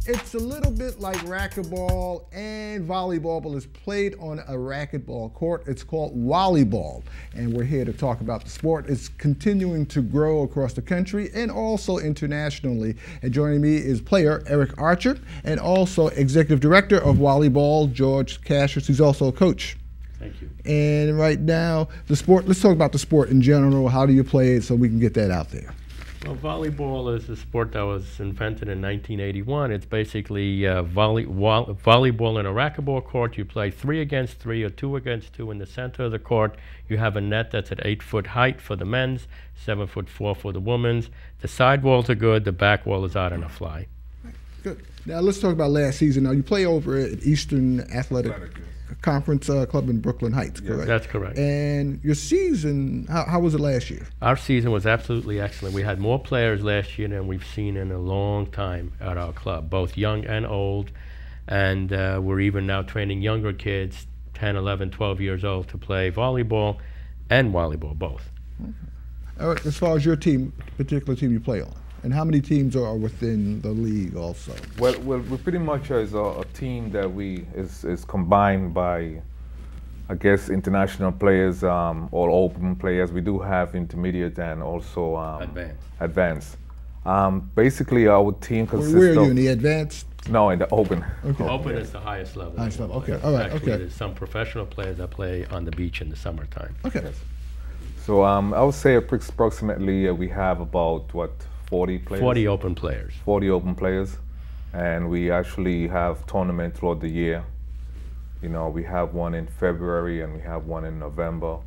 It's a little bit like racquetball and volleyball, but it's played on a racquetball court. It's called Wallyball, and we're here to talk about the sport. It's continuing to grow across the country and also internationally. And joining me is player Eric Archer and also executive director of Wallyball, George Cassius, who's also a coach. Thank you. And right now, the sport, let's talk about the sport in general. How do you play it so we can get that out there? Well, volleyball is a sport that was invented in 1981. It's basically volleyball in a racquetball court. You play 3 against 3 or 2 against 2 in the center of the court. You have a net that's at 8-foot height for the men's, 7'4" for the women's. The side walls are good. The back wall is out on a fly. Good. Now let's talk about last season. Now you play over at Eastern Athletic Conference Club in Brooklyn Heights, correct? Yes, that's correct. And your season, how was it last year? Our season was absolutely excellent. We had more players last year than we've seen in a long time at our club, both young and old. And we're even now training younger kids, 10, 11, 12 years old, to play volleyball and volleyball, both. Okay. All right, as far as your team, particular team you play on, and how many teams are within the league also? Well, we pretty much is a team that is combined by, I guess, international players, all open players. We do have intermediate and also advanced. Basically, our team consists Where are of... you, in the advanced? No, in the open. Okay. Open is the highest level. Highest level, okay, all right, Actually, okay. there's some professional players that play on the beach in the summertime. Okay. Yes. So I would say approximately we have about, 40 players? 40 open players. 40 open players, and we actually have tournaments throughout the year. You know, we have one in February and we have one in November.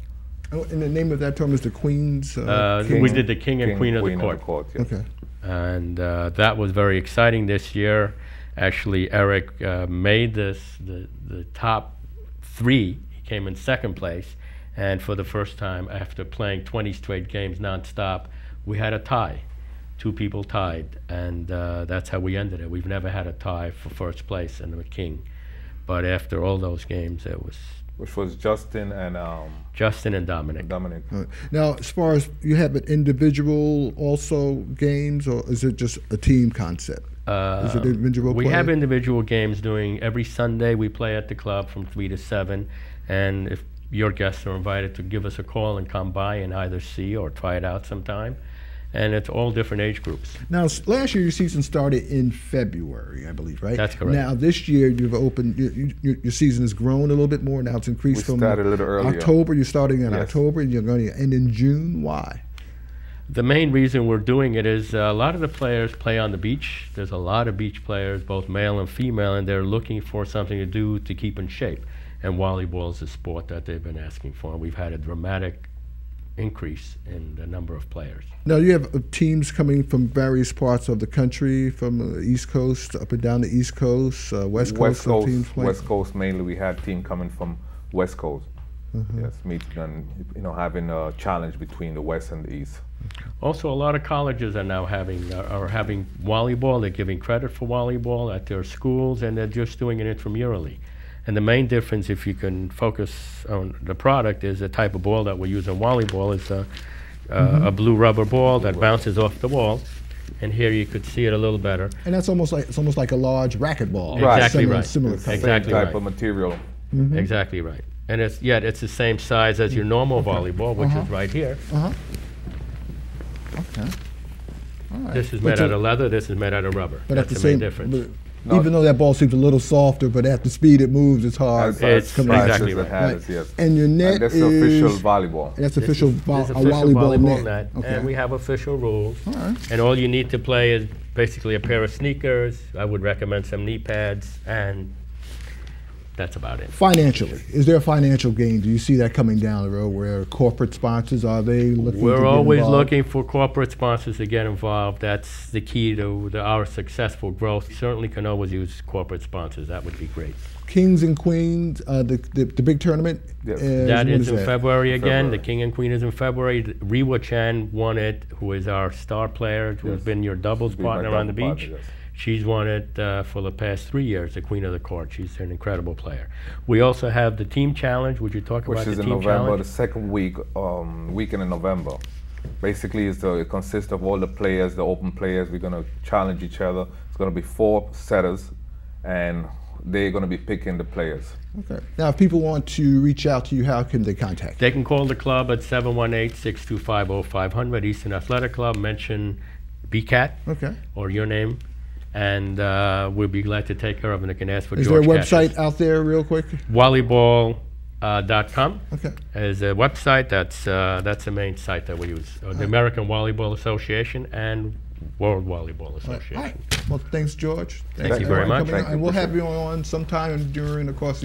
Oh, and the name of that tournament is the Queen's? We did the King and Queen of the Court. Yes. Okay. And that was very exciting this year. Actually, Eric made the top 3. He came in second place, and for the first time after playing 20 straight games nonstop, we had a tie. 2 people tied, and that's how we ended it. We've never had a tie for first place in the King, but after all those games, it was... Which was Justin and... Justin and Dominic. Right. Now, as far as you have an individual also games, or is it just a team concept? Is it individual We play? have individual games doing every Sunday. We play at the club from 3 to 7, and if your guests are invited to give us a call and come by and either see or try it out sometime. And it's all different age groups. Now, last year your season started in February, I believe, right? That's correct. Now, this year you've opened, your season has grown a little bit more. Now it's increased We started a little earlier. October. You're starting in Yes. October, and you're going to end in June. Why? The main reason we're doing it is a lot of the players play on the beach. There's a lot of beach players, both male and female, and they're looking for something to do to keep in shape. And volleyball is a sport that they've been asking for. We've had a dramatic increase in the number of players. Now, you have teams coming from various parts of the country, from the East Coast, up and down the East Coast, West Coast, some teams playing. West Coast mainly. We had team coming from West Coast. Yes, meeting and having a challenge between the West and the East. Also, a lot of colleges are now having volleyball. They're giving credit for volleyball at their schools, and they're just doing it intramurally. And the main difference, if you can focus on the product, is the type of ball that we use in volleyball is a blue rubber ball that bounces off the wall. And here you could see it a little better. And that's almost like a large racquetball. Right. Exactly right. Similar It's the Exactly same type right. of material. Exactly right. And it's the same size as your normal volleyball, which is right here. Okay. All right. This is made out of leather. This is made out of rubber. But That's at the the main same difference. Even though that ball seems a little softer, but at the speed it moves, it's hard. It's coming exactly at you. right. Has, yes. And your net And that's is official volleyball. That's official, This is a official volleyball net. Okay. And we have official rules. All right. And all you need to play is basically a pair of sneakers. I would recommend some knee pads, and that's about it. Financially, is there a financial gain? Do you see that coming down the road where corporate sponsors, are they looking to We're get always involved? looking for corporate sponsors to get involved. That's the key to our successful growth. We certainly can always use corporate sponsors. That would be great. Kings and Queens, the big tournament? Yes. That when is in February again. February. The King and Queen is in February. Riwa Chan won it, who is our star player, who's Yes. been your doubles She's been my partner on the double beach. partner, yes. She's won it for the past 3 years, the Queen of the Court. She's an incredible player. We also have the Team Challenge. Would you talk Which about is the in Team November, Challenge? the second weekend in November. Basically, it consists of all the players, the open players. We're going to challenge each other. It's going to be 4 setters, and they're going to be picking the players. Okay. Now, if people want to reach out to you, how can they contact you? They can call the club at 718-625-0500, Eastern Athletic Club, mention BCAT or your name, and we'll be glad to take care of it. And they can ask for Is George there a Cassius. website out there real quick? Wallyball.com Okay. is a website. That's the main site that we use. The American Wallyball Association and World Wallyball Association. All right. Well, thanks, George. Thank you very much. And we'll have you on sometime during the course of